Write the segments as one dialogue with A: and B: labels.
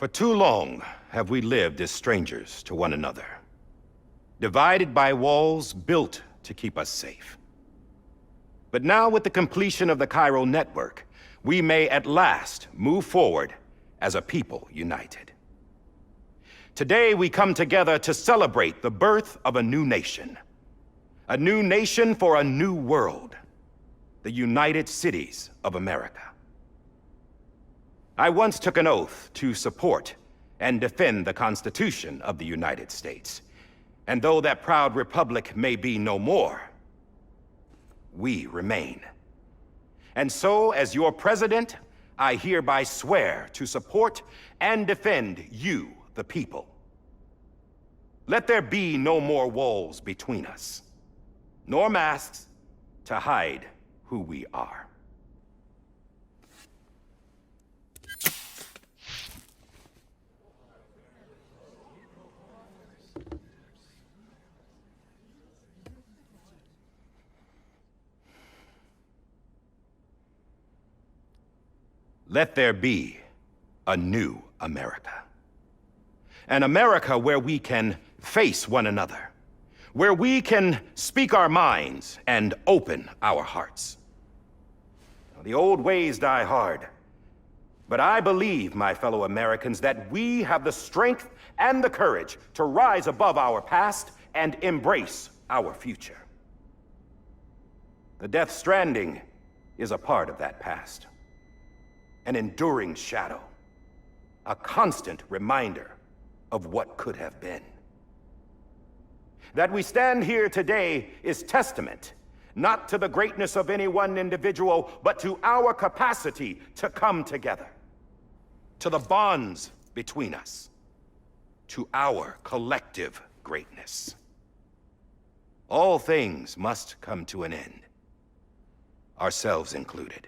A: For too long have we lived as strangers to one another, divided by walls built to keep us safe. But now, with the completion of the Chiral network, we may at last move forward as a people united. Today we come together to celebrate the birth of a new nation. A new nation for a new world. The United Cities of America. I once took an oath to support and defend the Constitution of the United States. And though that proud republic may be no more, we remain. And so, as your president, I hereby swear to support and defend you, the people. Let there be no more walls between us, nor masks to hide who we are. Let there be a new America. An America where we can face one another, where we can speak our minds and open our hearts. The old ways die hard, but I believe, my fellow Americans, that we have the strength and the courage to rise above our past and embrace our future. The Death Stranding is a part of that past. An enduring shadow, a constant reminder of what could have been. That we stand here today is testament, not to the greatness of any one individual, but to our capacity to come together, to the bonds between us, to our collective greatness. All things must come to an end, ourselves included.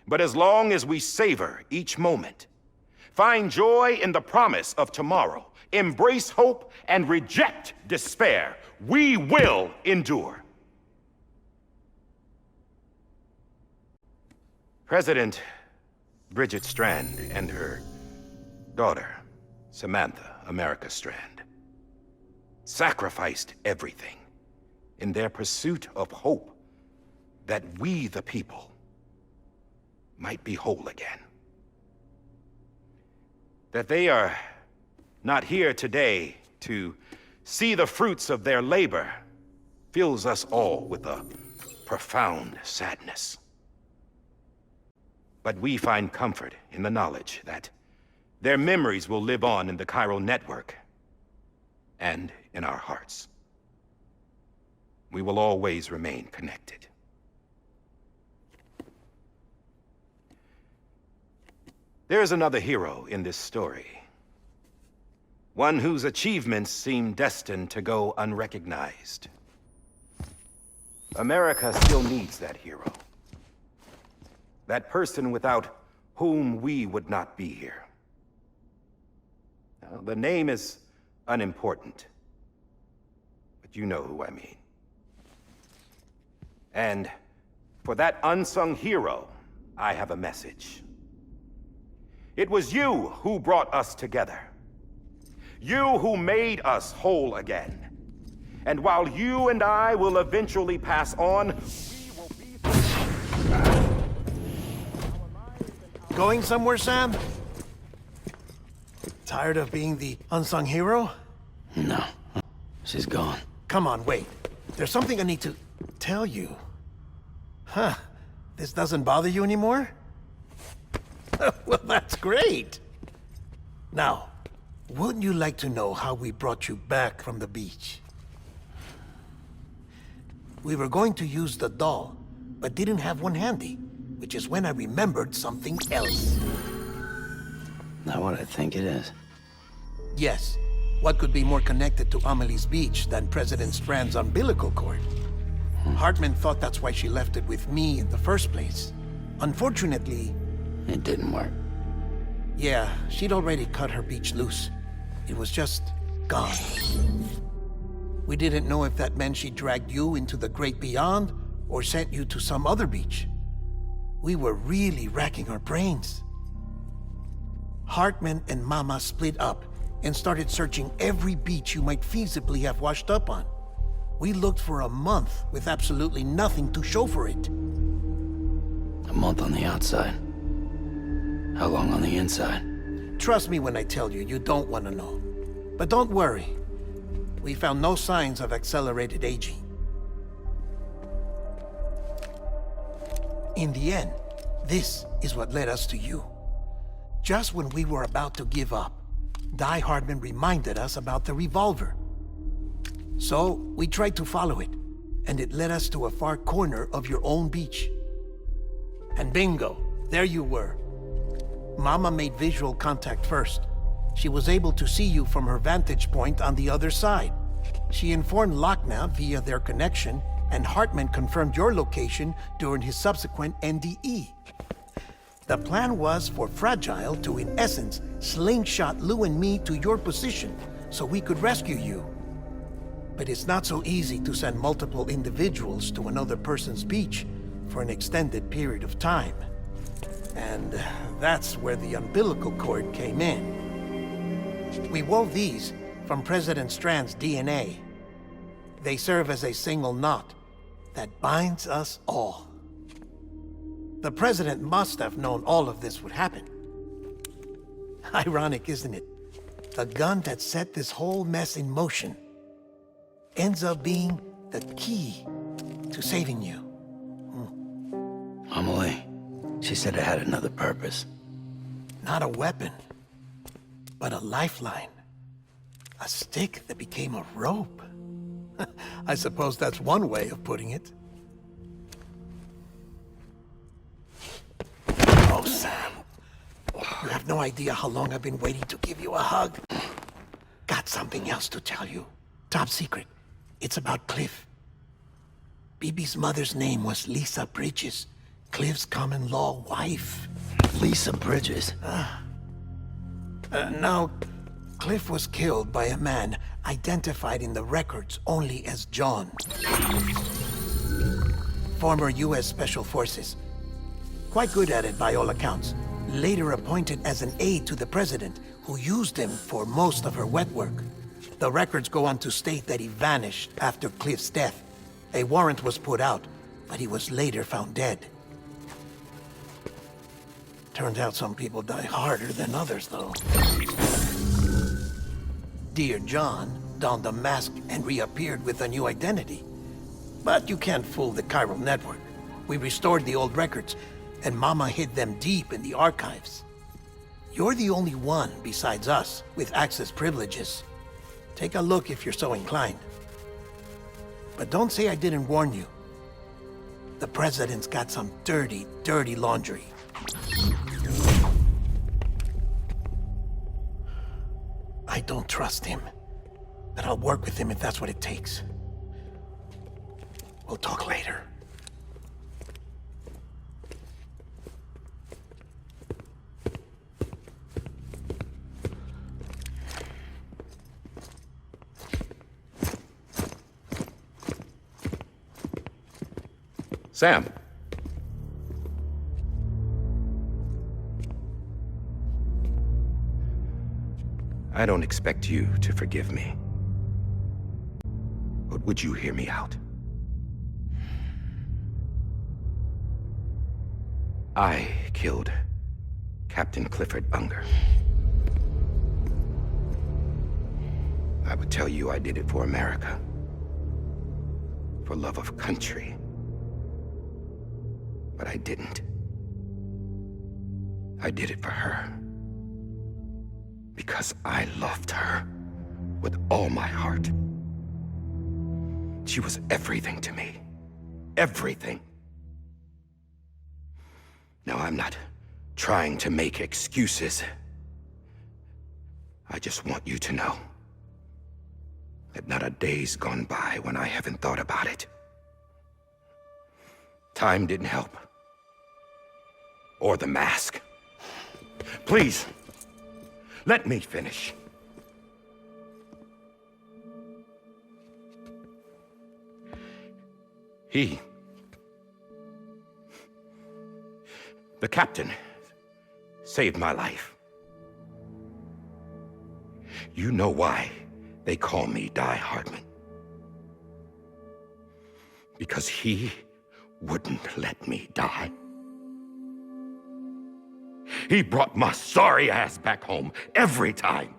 A: But as long as we savor each moment, find joy in the promise of tomorrow, embrace hope, and reject despair, we will endure. President Bridget Strand and her daughter, Samantha America Strand, sacrificed everything in their pursuit of hope that we, the people, might be whole again. That they are not here today to see the fruits of their labor fills us all with a profound sadness. But we find comfort in the knowledge that their memories will live on in the Chiral network and in our hearts. We will always remain connected. There's another hero in this story. One whose achievements seem destined to go unrecognized. America still needs that hero. That person without whom we would not be here. Now, the name is unimportant, but you know who I mean. And for that unsung hero, I have a message. It was you who brought us together. You who made us whole again. And while you and I will eventually pass on, we will be...
B: Going somewhere, Sam? Tired of being the unsung hero?
C: No. She's gone.
B: Come on, wait. There's something I need to tell you. Huh. This doesn't bother you anymore? Well, that's great. Now, wouldn't you like to know how we brought you back from the beach? We were going to use the doll, but didn't have one handy, which is when I remembered something else.
C: Not what I think it is.
B: Yes. What could be more connected to Amelie's beach than President Strand's umbilical cord? Hartman thought that's why she left it with me in the first place. Unfortunately...
C: It didn't work.
B: Yeah, she'd already cut her beach loose. It was just gone. We didn't know if that meant she dragged you into the great beyond or sent you to some other beach. We were really racking our brains. Hartman and Mama split up and started searching every beach you might feasibly have washed up on. We looked for a month with absolutely nothing to show for it.
C: A month on the outside. How long on the inside?
B: Trust me when I tell you, you don't want to know. But don't worry. We found no signs of accelerated aging. In the end, this is what led us to you. Just when we were about to give up, Die Hardman reminded us about the revolver. So, we tried to follow it, and it led us to a far corner of your own beach. And bingo, there you were. Mama made visual contact first. She was able to see you from her vantage point on the other side. She informed Lochna via their connection, and Hartman confirmed your location during his subsequent NDE. The plan was for Fragile to, in essence, slingshot Lou and me to your position so we could rescue you. But it's not so easy to send multiple individuals to another person's beach for an extended period of time. And that's where the umbilical cord came in. We wove these from President Strand's DNA. They serve as a single knot that binds us all. The President must have known all of this would happen. Ironic, isn't it? The gun that set this whole mess in motion ends up being the key to saving you.
C: Amelie, she said it had another purpose.
B: Not a weapon, but a lifeline. A stick that became a rope. I suppose that's one way of putting it. Oh, Sam. You have no idea how long I've been waiting to give you a hug. Got something else to tell you. Top secret. It's about Cliff. BB's mother's name was Lisa Bridges, Cliff's common-law wife.
C: Lisa Bridges?
B: No, Cliff was killed by a man identified in the records only as John. Former U.S. Special Forces. Quite good at it by all accounts. Later appointed as an aide to the president, who used him for most of her wet work. The records go on to state that he vanished after Cliff's death. A warrant was put out, but he was later found dead. Turns out some people die harder than others, though. Dear John donned a mask and reappeared with a new identity. But you can't fool the chiral network. We restored the old records, and Mama hid them deep in the archives. You're the only one besides us with access privileges. Take a look if you're so inclined. But don't say I didn't warn you. The president's got some dirty, dirty laundry. I don't trust him, but I'll work with him if that's what it takes. We'll talk later.
A: Sam. I don't expect you to forgive me. But would you hear me out? I killed Captain Clifford Unger. I would tell you I did it for America. For love of country. But I didn't. I did it for her. Because I loved her with all my heart. She was everything to me. Everything. Now, I'm not trying to make excuses. I just want you to know that not a day's gone by when I haven't thought about it. Time didn't help. Or the mask. Please, let me finish. The captain saved my life. You know why they call me Die Hardman? Because he wouldn't let me die. He brought my sorry ass back home every time.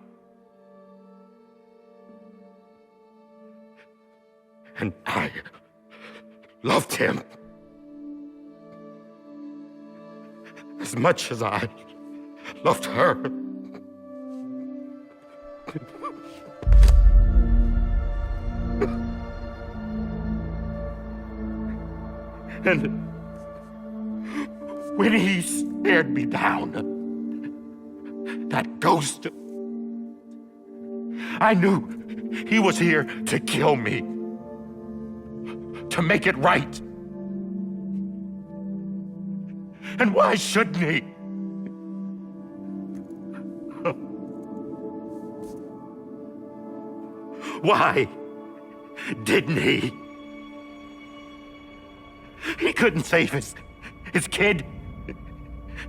A: And I loved him as much as I loved her. And when he stared me down, that ghost, I knew he was here to kill me, to make it right. And why shouldn't he? Why didn't he? He couldn't save his kid,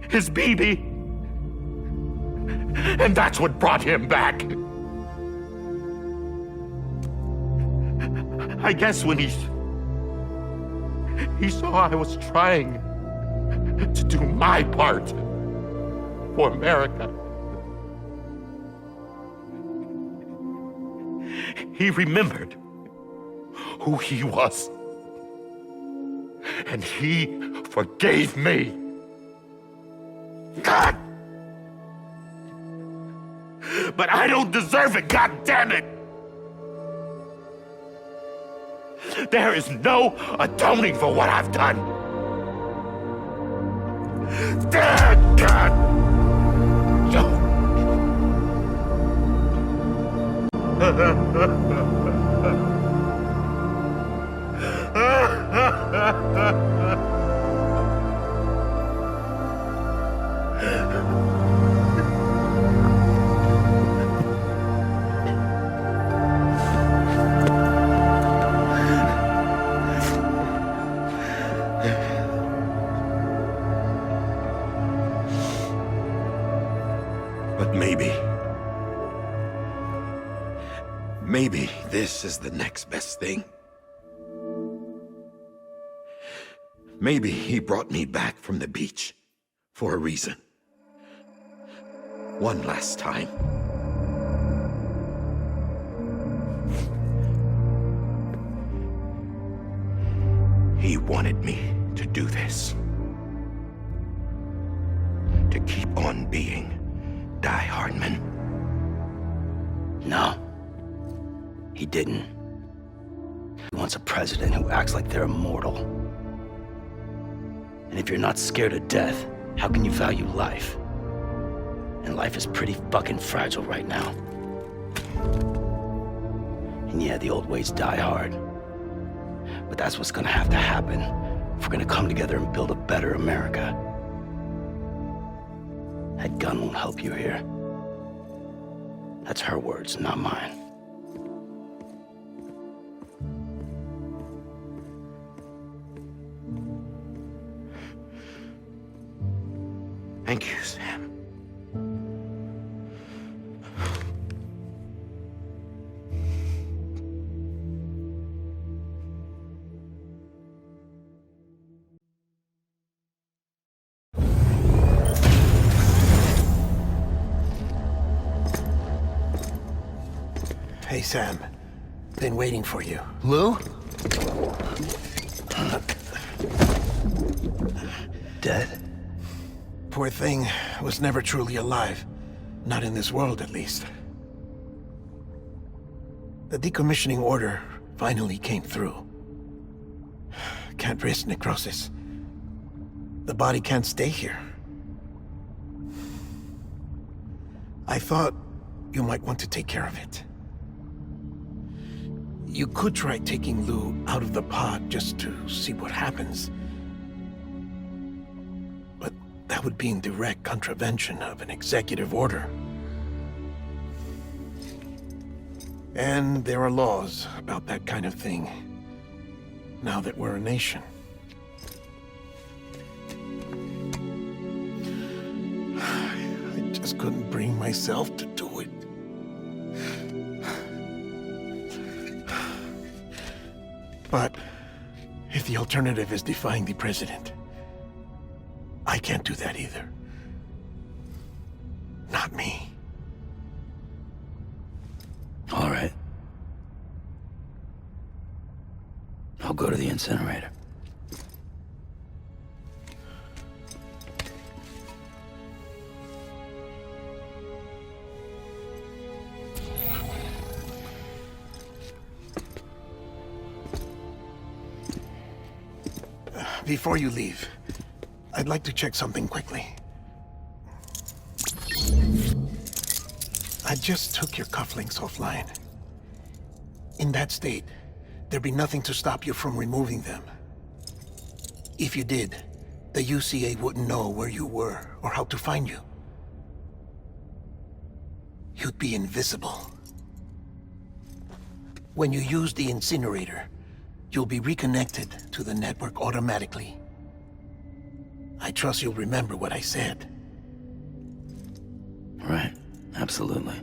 A: his baby. And that's what brought him back. I guess when he saw I was trying to do my part for America, he remembered who he was. And he forgave me. God! But I don't deserve it, God damn it! There is no atoning for what I've done. God! But maybe this is the next best thing. Maybe he brought me back from the beach for a reason. One last time. He wanted me to do this. To keep on being Die Hardman.
C: No. He didn't. He wants a president who acts like they're immortal. And if you're not scared of death, how can you value life? And life is pretty fucking fragile right now. And yeah, the old ways die hard. But that's what's gonna have to happen if we're gonna come together and build a better America. That gun won't help you here. That's her words, not mine.
A: Thank you, Sam.
B: Hey, Sam. Been waiting for you.
C: Lou? Dead?
B: Poor thing was never truly alive. Not in this world, at least. The decommissioning order finally came through. Can't risk necrosis. The body can't stay here. I thought you might want to take care of it. You could try taking Lou out of the pod just to see what happens. But that would be in direct contravention of an executive order. And there are laws about that kind of thing, now that we're a nation. I just couldn't bring myself to do it. But if the alternative is defying the president, I can't do that either. Not me.
C: All right. I'll go to the incinerator.
B: Before you leave, I'd like to check something quickly. I just took your cufflinks offline. In that state, there'd be nothing to stop you from removing them. If you did, the UCA wouldn't know where you were or how to find you. You'd be invisible. When you use the incinerator, you'll be reconnected to the network automatically. I trust you'll remember what I said.
C: Right. Absolutely.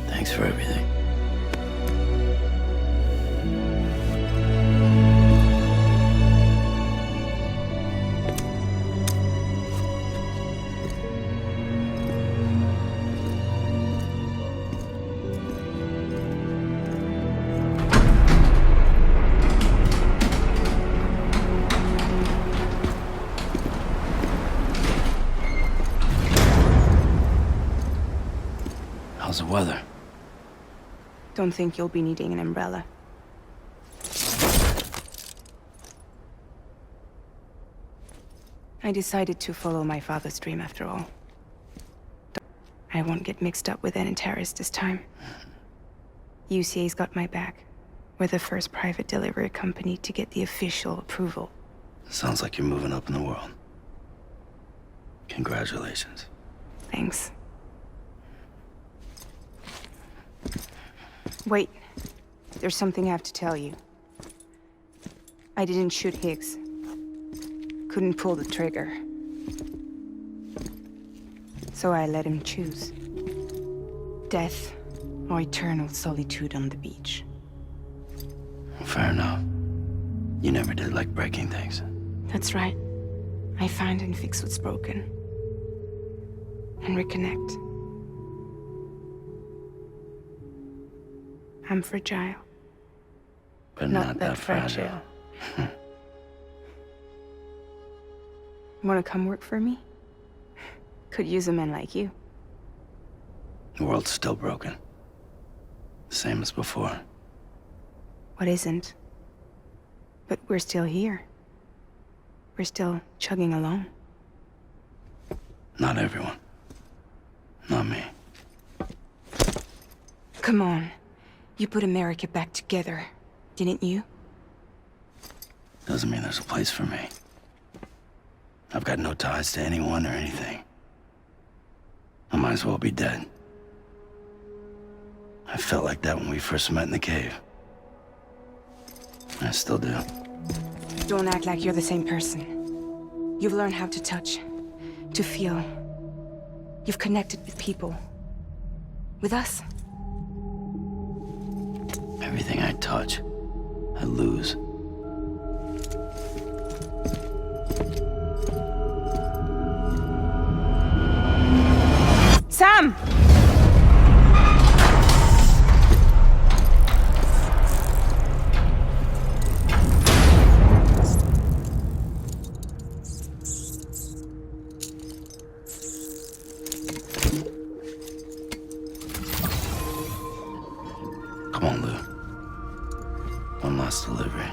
C: Thanks for everything. How's the weather?
D: Don't think you'll be needing an umbrella. I decided to follow my father's dream after all. I won't get mixed up with any terrorists this time. UCA's got my back. We're the first private delivery company to get the official approval.
C: Sounds like you're moving up in the world. Congratulations.
D: Thanks. Wait. There's something I have to tell you. I didn't shoot Higgs. Couldn't pull the trigger. So I let him choose. Death or eternal solitude on the beach.
C: Fair enough. You never did like breaking things.
D: That's right. I find and fix what's broken. And reconnect. I'm fragile.
C: But not that fragile.
D: Wanna come work for me? Could use a man like you.
C: The world's still broken. Same as before.
D: What isn't? But we're still here. We're still chugging along.
C: Not everyone. Not me.
D: Come on. You put America back together, didn't you?
C: Doesn't mean there's a place for me. I've got no ties to anyone or anything. I might as well be dead. I felt like that when we first met in the cave. I still do.
D: Don't act like you're the same person. You've learned how to touch, to feel. You've connected with people. With us.
C: Everything I touch, I lose.
D: Sam!
C: Come on, Lou. One last delivery.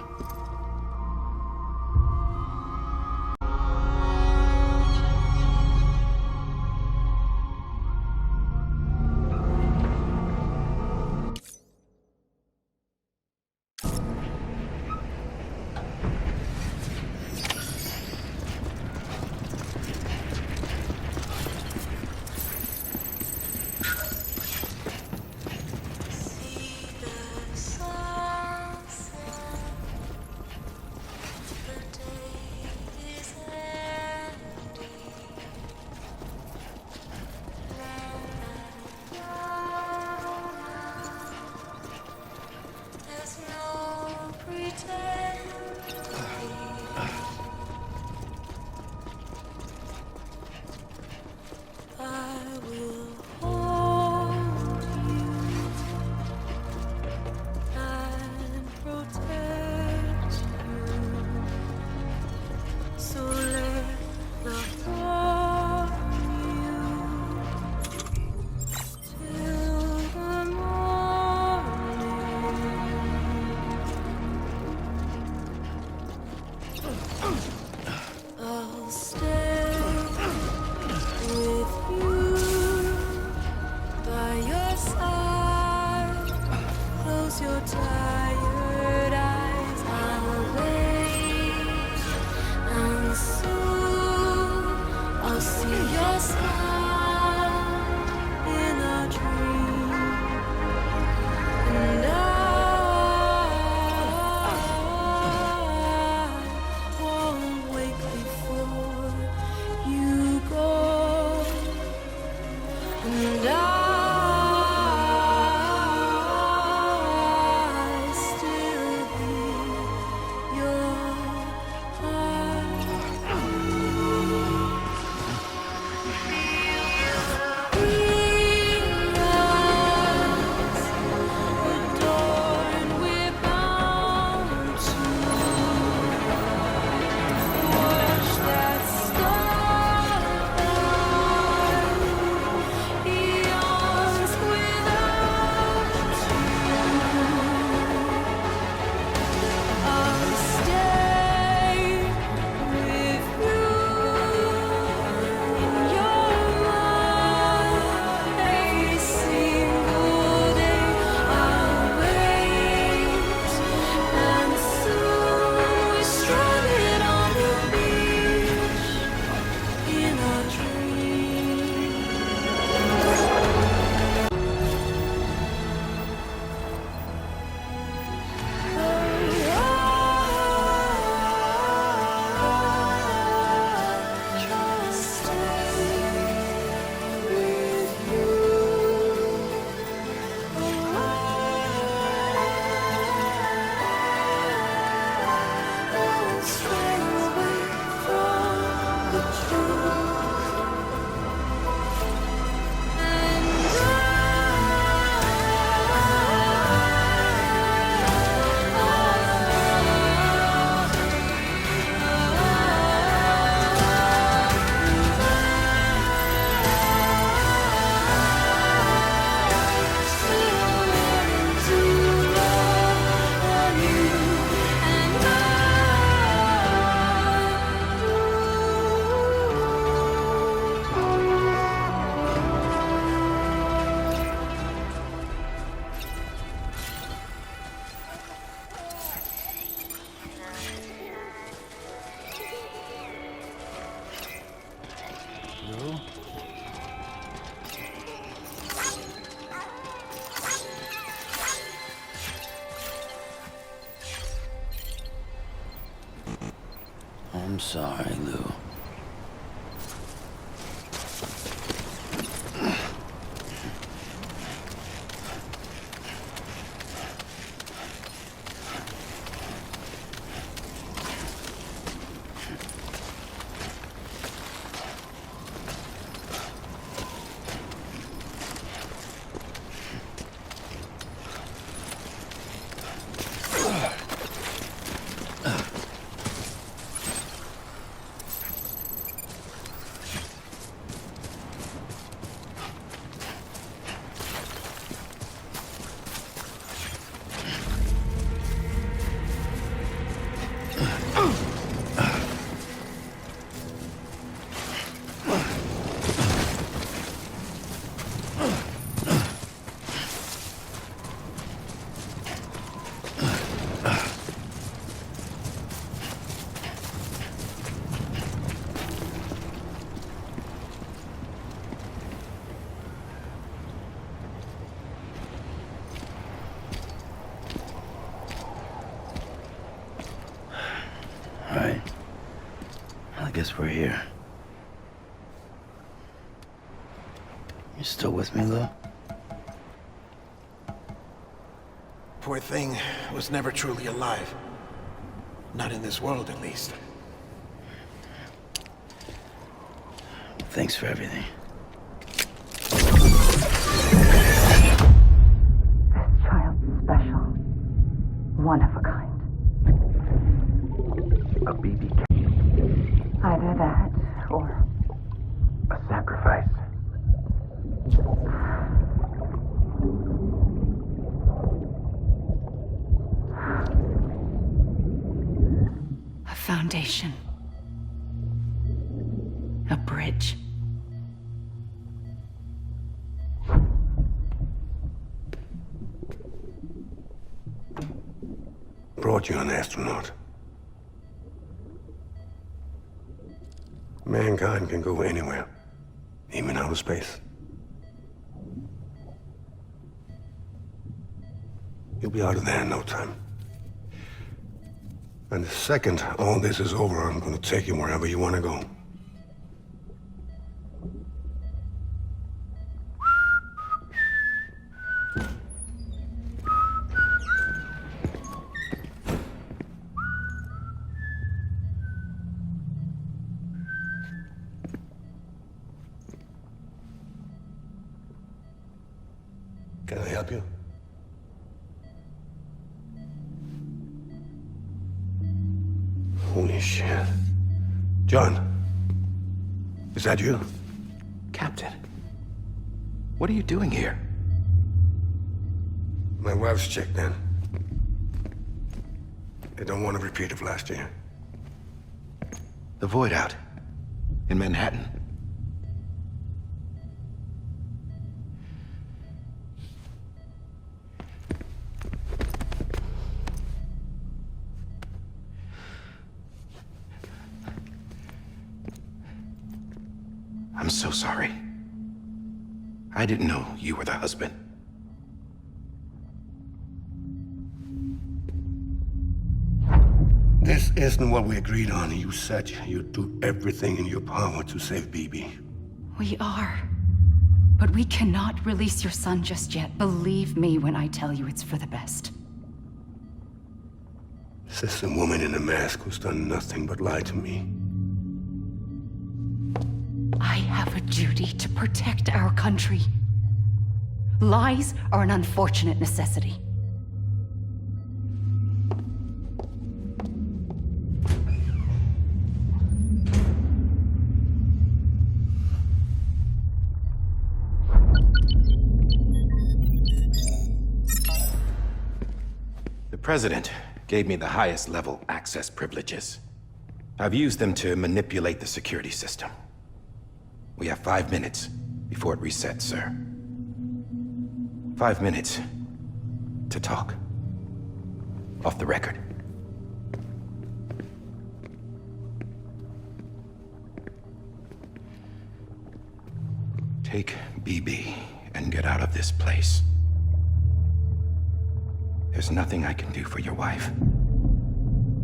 C: I'm sorry, Lou. Alright. I guess we're here. You still with me, Lou?
B: Poor thing was never truly alive. Not in this world, at least.
C: Thanks for everything.
E: Child special. One of a kind.
F: A BB
E: Either that, or
F: a sacrifice.
E: a foundation. A bridge.
G: Brought you an astronaut. Mankind can go anywhere, even outer space. You'll be out of there in no time. And the second all this is over, I'm gonna take you wherever you wanna go. Can I help you? Holy shit. John, is that you?
F: Captain, what are you doing here?
G: My wife's checked in. They don't want a repeat of last year.
F: The Void out in Manhattan. I'm so sorry. I didn't know you were the husband.
G: This isn't what we agreed on. You said you'd do everything in your power to save BB.
E: We are. But we cannot release your son just yet. Believe me when I tell you it's for the best.
G: This is a woman in a mask who's done nothing but lie to me.
E: I have a duty to protect our country. Lies are an unfortunate necessity.
A: The President gave me the highest level access privileges. I've used them to manipulate the security system. We have 5 minutes before it resets, sir. 5 minutes to talk. Off the record. Take BB and get out of this place. There's nothing I can do for your wife.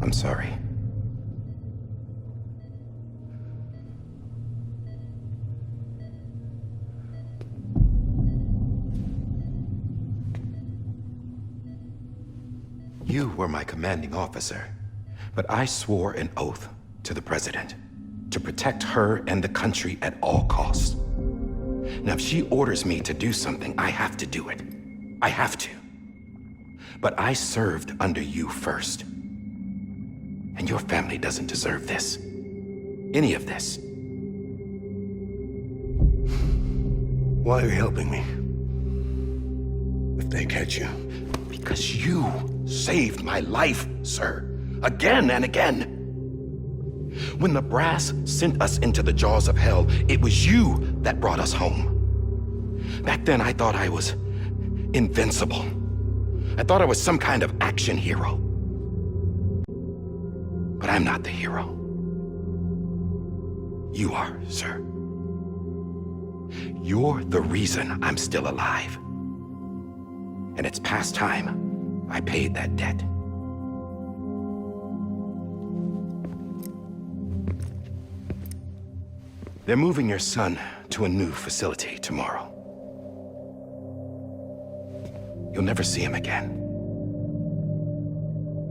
A: I'm sorry. You were my commanding officer, but I swore an oath to the President to protect her and the country at all costs. Now, if she orders me to do something, I have to do it. I have to. But I served under you first. And your family doesn't deserve this. Any of this.
G: Why are you helping me? If they catch you.
A: Because you saved my life, sir. Again and again. When the brass sent us into the jaws of hell, it was you that brought us home. Back then, I thought I was invincible. I thought I was some kind of action hero. But I'm not the hero. You are, sir. You're the reason I'm still alive. And it's past time I paid that debt. They're moving your son to a new facility tomorrow. You'll never see him again.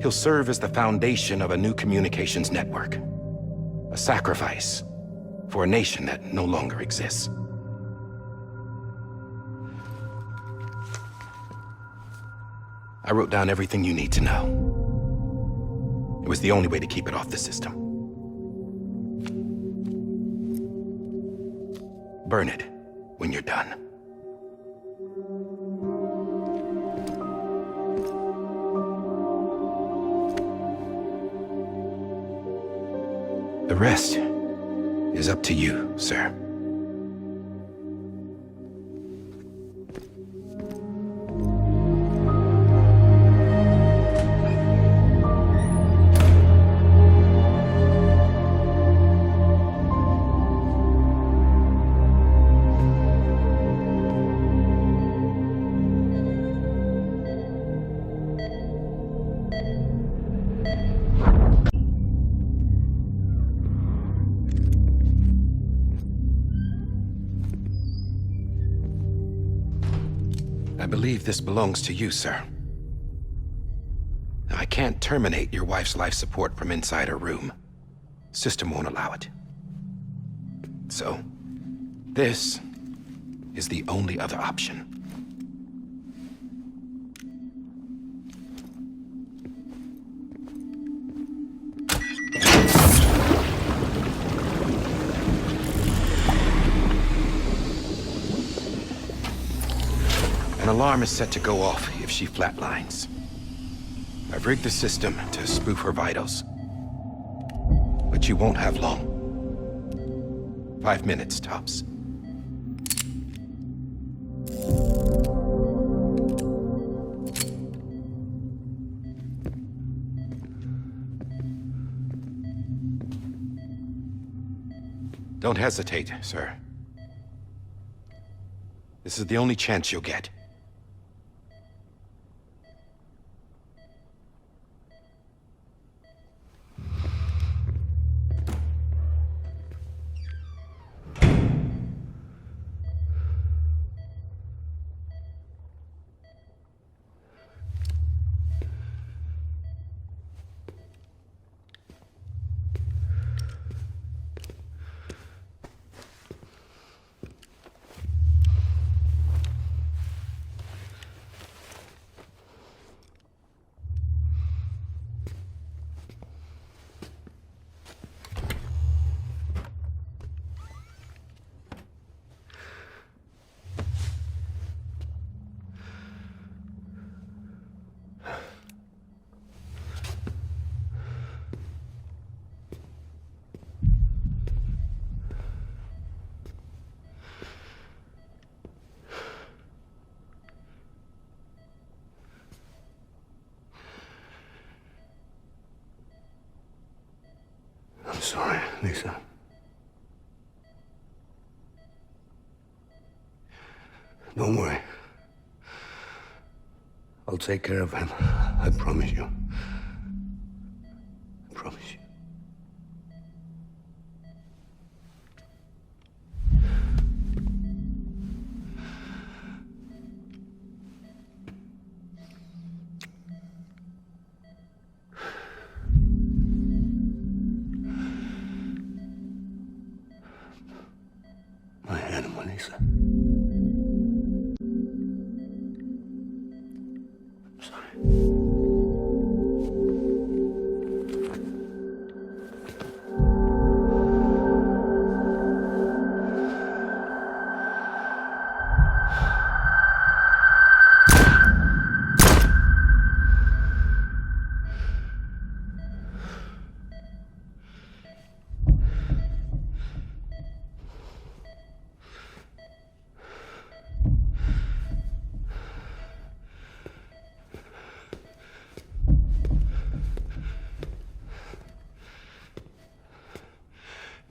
A: He'll serve as the foundation of a new communications network. A sacrifice for a nation that no longer exists. I wrote down everything you need to know. It was the only way to keep it off the system. Burn it when you're done. The rest is up to you, sir. I believe this belongs to you, sir. Now, I can't terminate your wife's life support from inside her room. System won't allow it. So, this is the only other option. An alarm is set to go off if she flatlines. I've rigged the system to spoof her vitals. But you won't have long. 5 minutes, tops. Don't hesitate, sir. This is the only chance you'll get.
G: I'm sorry, Lisa. Don't worry. I'll take care of him. I promise you. I promise you.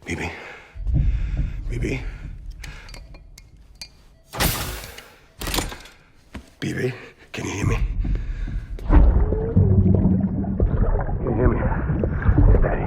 G: BB? BB? BB, can you hear me? Can you hear me? It's Daddy.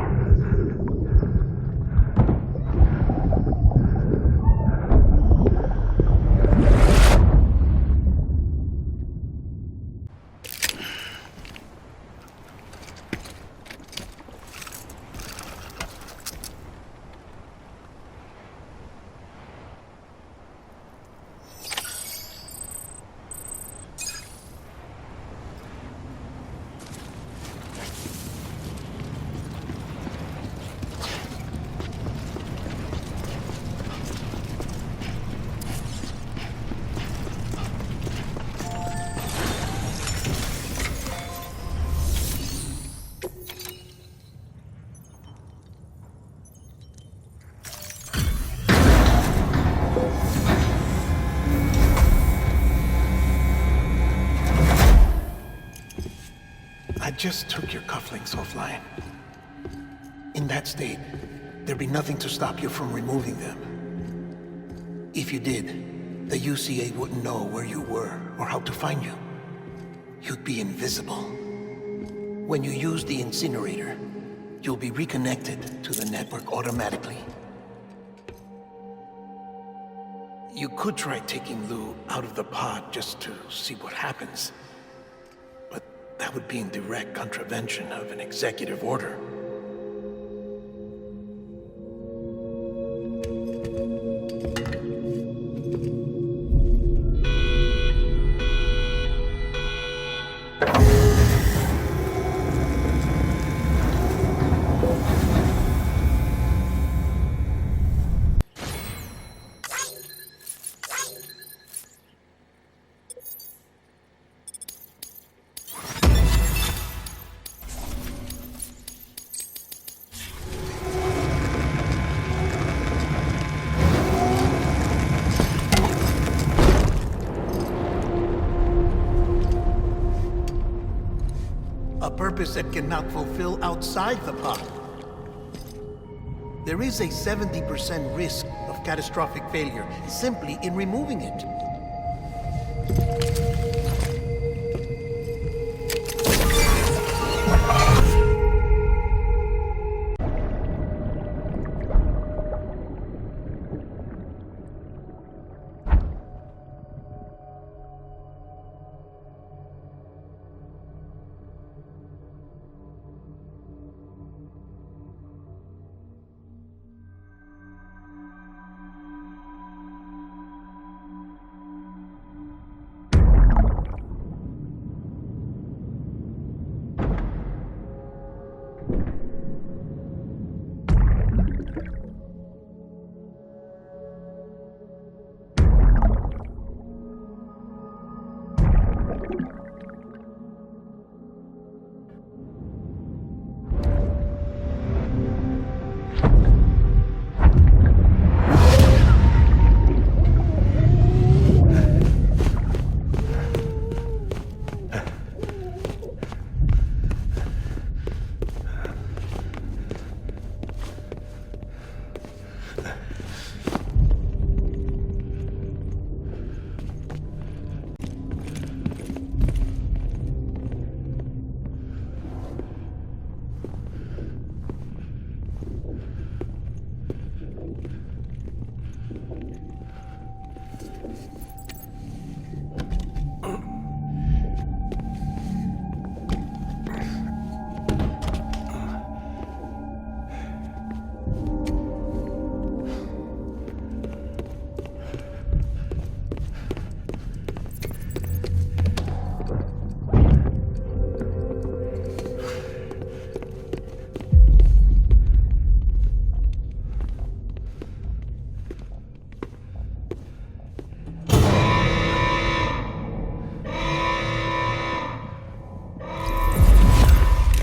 B: I just took your cufflinks offline. In that state, there'd be nothing to stop you from removing them. If you did, the UCA wouldn't know where you were or how to find you. You'd be invisible. When you use the incinerator, you'll be reconnected to the network automatically. You could try taking Lou out of the pod just to see what happens. But that would be in direct contravention of an executive order. A purpose that cannot fulfill outside the pod. There is a 70% risk of catastrophic failure simply in removing it.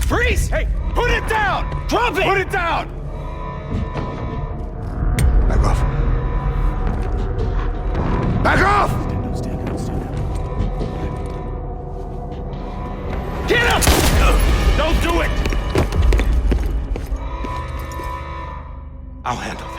A: Freeze! Hey, put it down! Drop it! Put it down!
G: Back off. Back off!
A: Get him! Don't do it! I'll handle this.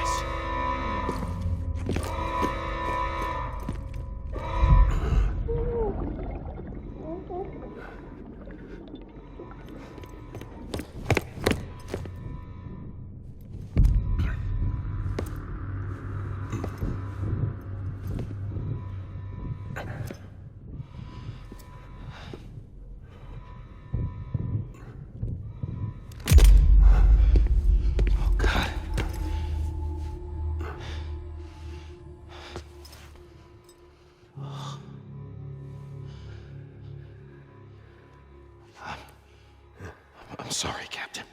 A: I'm sorry, Captain.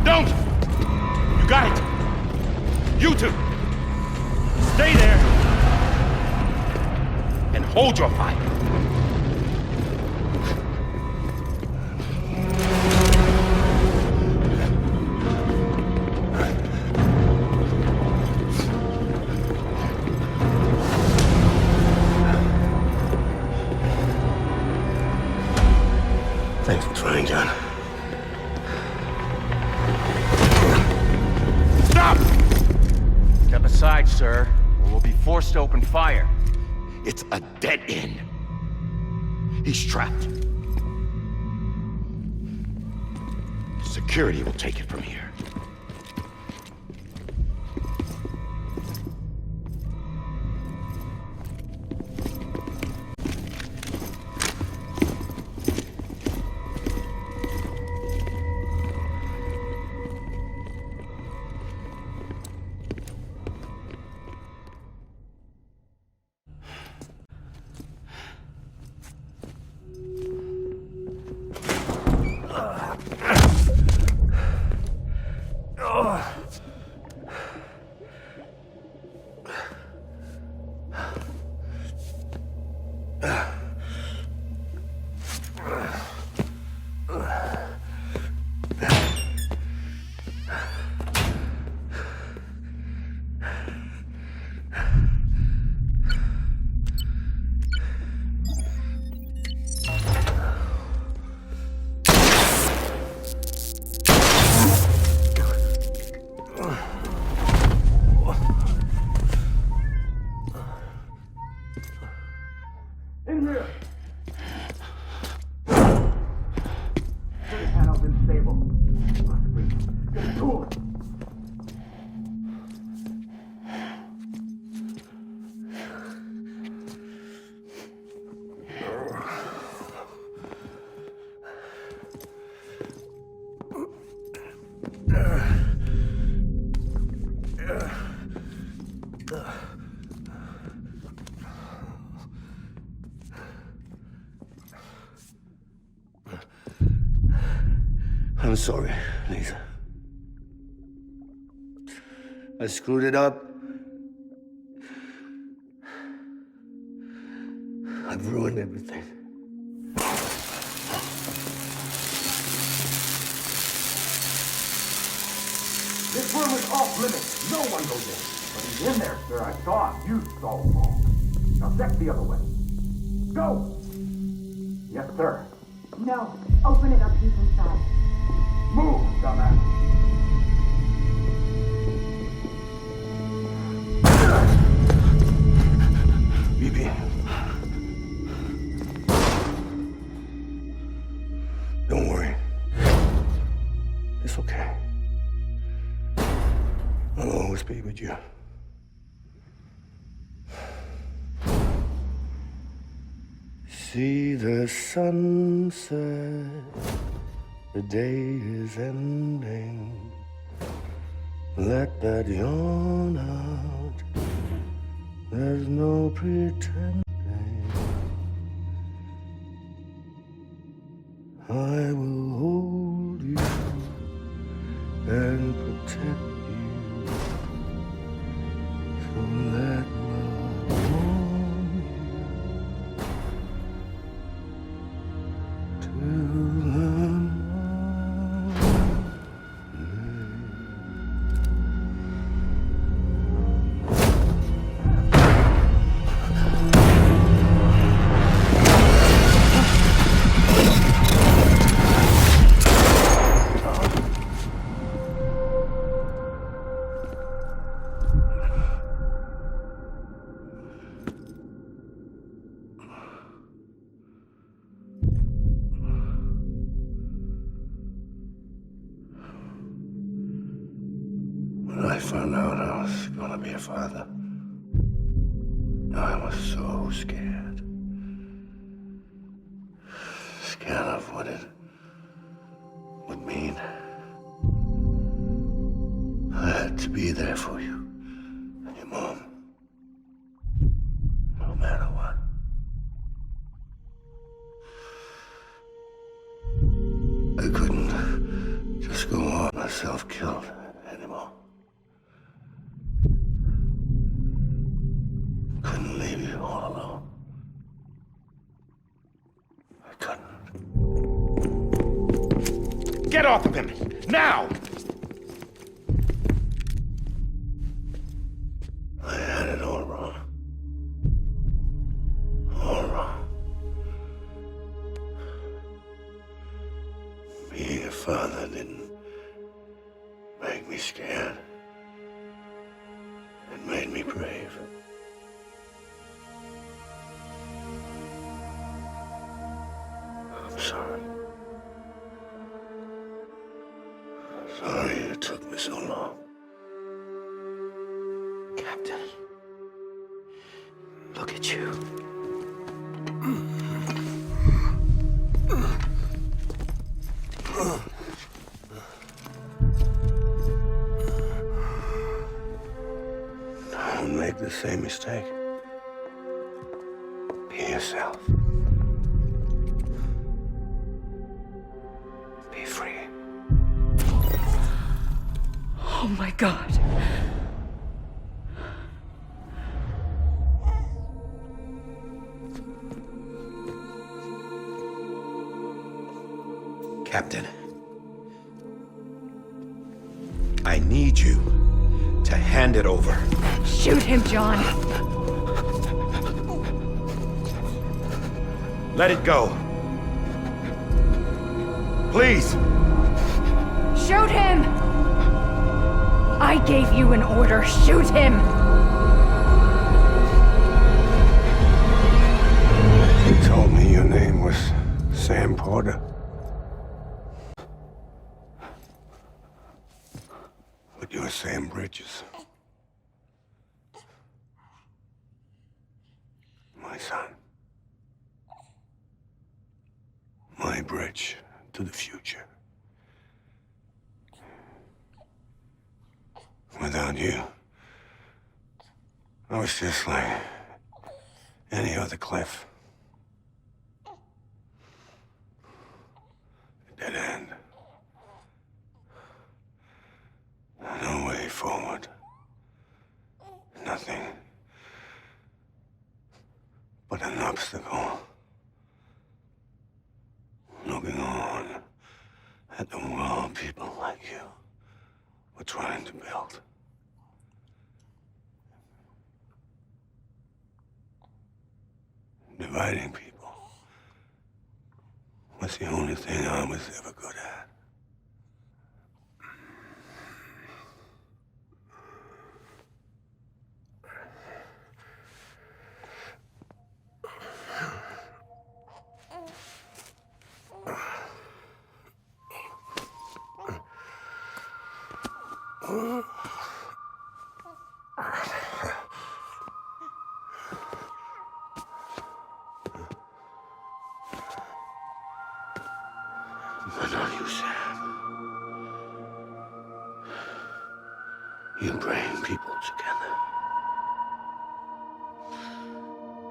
A: Don't! You got it! You two! Stay there! And hold your fire!
G: Thanks for trying, John.
A: Stop!
H: Step aside, sir, or we'll be forced to open fire.
A: It's a dead end. He's trapped. Security will take it from here.
G: I'm sorry, Lisa. I screwed it up. I've ruined everything.
I: This room is off limits. No one goes in. But he's in there, sir. I saw him. You saw him all. Now check the other way. Go! Yes, sir.
J: No. Open it up. He's inside.
I: Move, dumbass.
G: BB. Don't worry. It's okay. I'll always be with you. See the sunset. The day is ending. Let that yawn out. There's no pretending. I will hold you and protect you. So let love warm you. be a father. I was so scared. Scared of what it would mean. I had to be there for you and your mom. No matter what. I couldn't just go on myself killed anymore. Couldn't leave you all alone. I couldn't.
A: Get off of him! Now!
G: I had it all wrong. All wrong. Being a father didn't make me scared. It made me brave. I'm sorry. Sorry it took me so long.
C: Captain, look at you.
G: Don't make the same mistake. Be yourself. Be free.
E: Oh my God.
A: Captain, I need you to hand it over.
E: Shoot him, John.
A: Let it go. Please.
E: Shoot him! I gave you an order. Shoot him!
G: You told me your name was Sam Porter. But you're Sam Bridges. My son. My bridge to the future. Without you, I was just like any other Cliff. A dead end. No way forward. Nothing but an obstacle. Looking on at the world people like you were trying to build. Dividing people was the only thing I was ever good at. But not you, Sam. You bring people together.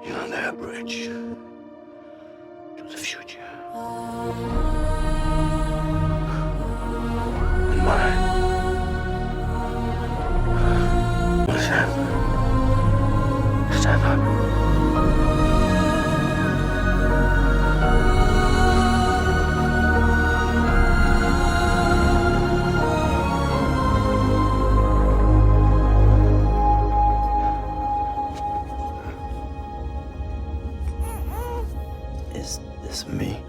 G: You're their bridge to the future. And mine. Sam. Stand up.
C: Is this me?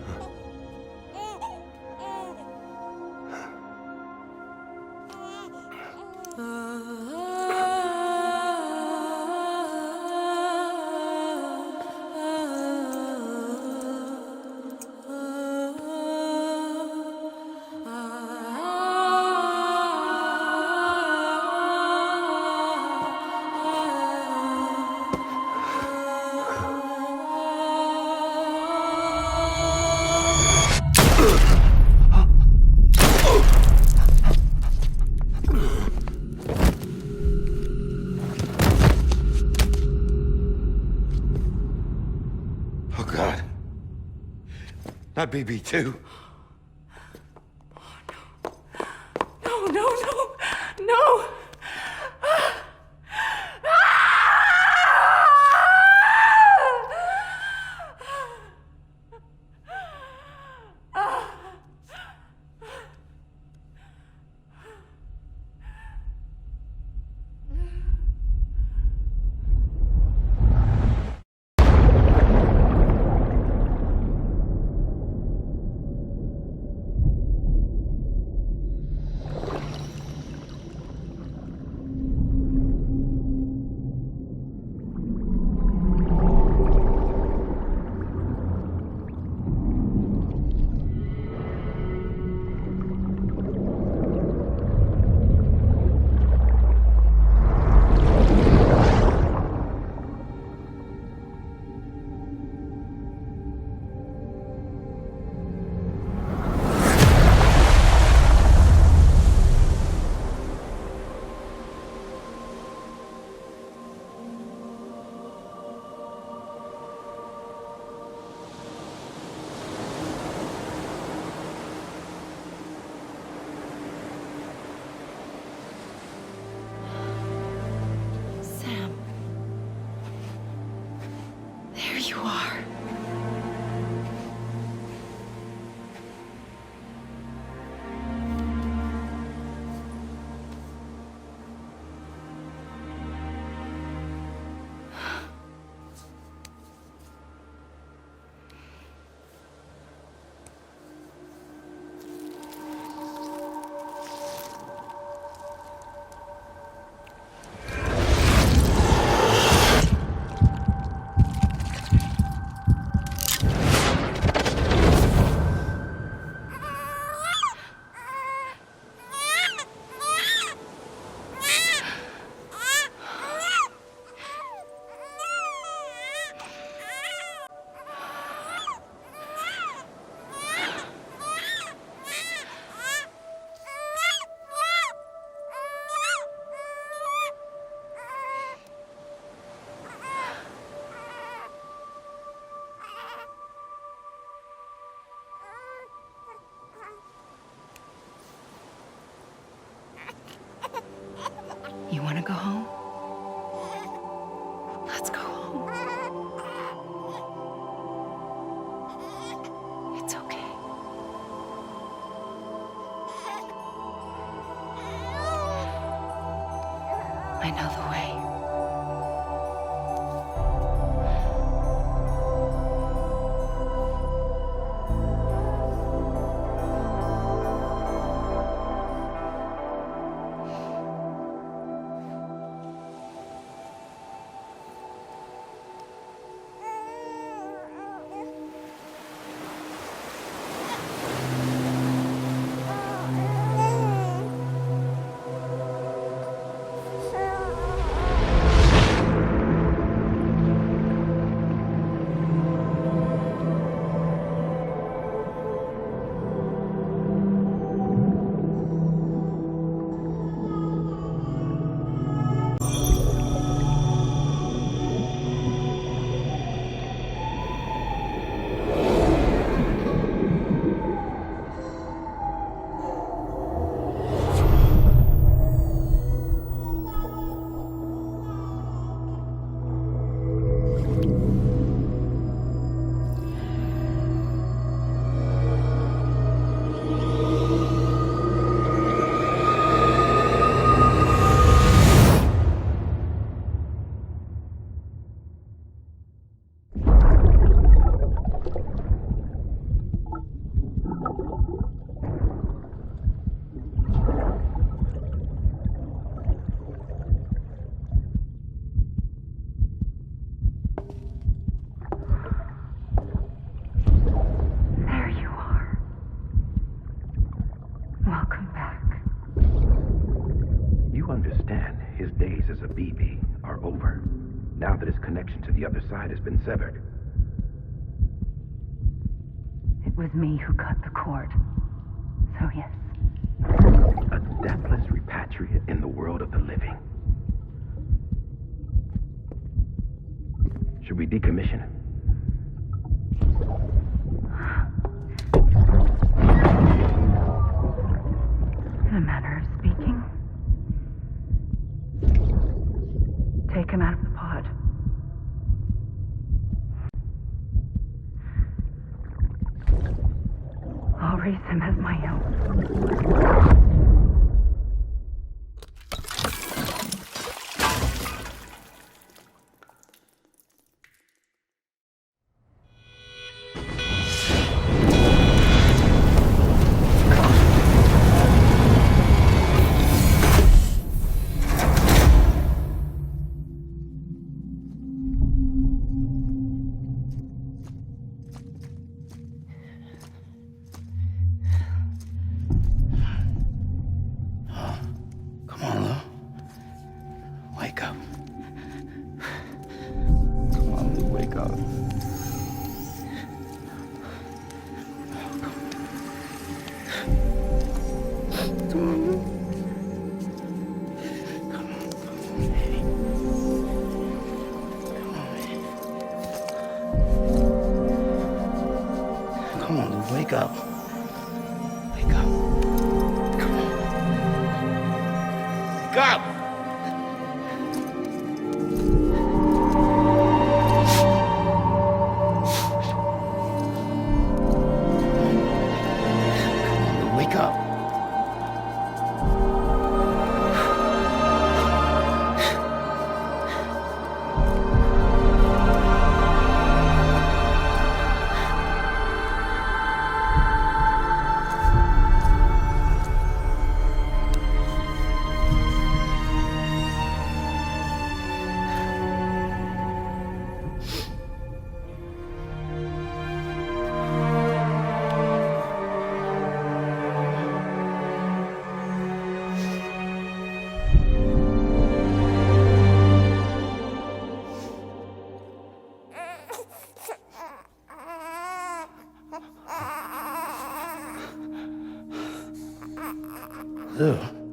F: Not BB too.
E: No, no, no, no! Sam. There you are. You want to go home? Let's go home. It's okay. I know the way.
F: Now that his connection to the other side has been severed.
E: It was me who cut the cord. So yes.
F: A deathless repatriate in the world of the living. Should we decommission him?
E: take him out of the pod. I'll raise him as my own.
C: Come on, Lou. Wake up. Come on, Lou, wake up. Come on, Lou. Come on, baby. Come on, Lou, wake up. Wake up. Come on. Wake up! Come on, wake up. Lou.